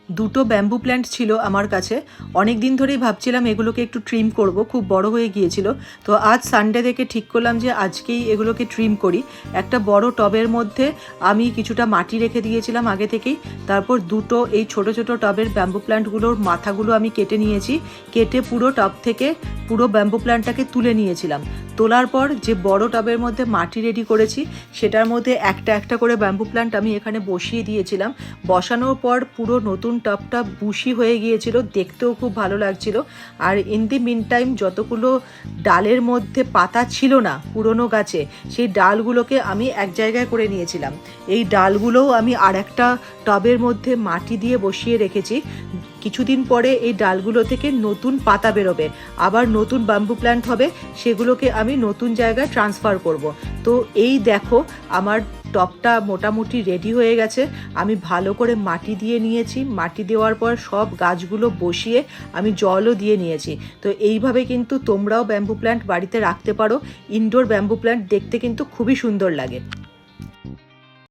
দুটো bamboo plant ছিল আমার কাছে। অনেক দিন ধরেই ভাবছিলাম এগুলোকে একটু ট্রিম করব, খুব বড় হয়ে গিয়েছিল। তো আজ সানডে দেখে ঠিক করলাম যে আজকেই এগুলোকে ট্রিম করি। একটা বড় টবের মধ্যে আমি কিছুটা মাটি রেখে দিয়েছিলাম আগে থেকেই। তারপর দুটো এই ছোট ছোট টবের ব্যাম্বু প্ল্যান্টগুলোর মাথাগুলো আমি কেটে নিয়েছি। কেটে পুরো টব থেকে পুরো ব্যাম্বু প্ল্যান্টটাকে তুলে নিয়েছিলাম। তোলার পর যে বড় টবের মধ্যে মাটি রেডি করেছি সেটার মধ্যে একটা একটা করে ব্যাম্বু প্ল্যান্ট আমি এখানে বসিয়ে দিয়েছিলাম। বসানোর পর পুরো নতুন টবটা বুশি হয়ে গিয়েছিল, দেখতেও খুব ভালো লাগছিল। আর ইন দি মিন টাইম যতগুলো ডালের মধ্যে পাতা ছিল না পুরনো গাছে, সেই ডালগুলোকে আমি এক জায়গায় করে নিয়েছিলাম। এই ডালগুলোও আমি আর একটা টবের মধ্যে মাটি দিয়ে বসিয়ে রেখেছি। কিছুদিন পরে এই ডালগুলো থেকে নতুন পাতা বেরোবে, আবার নতুন ব্যাম্বু প্ল্যান্ট হবে, সেগুলোকে আমি নতুন জায়গায় ট্রান্সফার করব। তো এই দেখো আমার টবটা মোটামুটি রেডি হয়ে গেছে। আমি ভালো করে মাটি দিয়ে নিয়েছি। মাটি দেওয়ার পর সব গাছগুলো বসিয়ে আমি জলও দিয়ে নিয়েছি। তো এইভাবে কিন্তু তোমরাও ব্যাম্বু প্ল্যান্ট বাড়িতে রাখতে পারো। ইনডোর ব্যাম্বু প্ল্যান্ট দেখতে কিন্তু খুবই সুন্দর লাগে।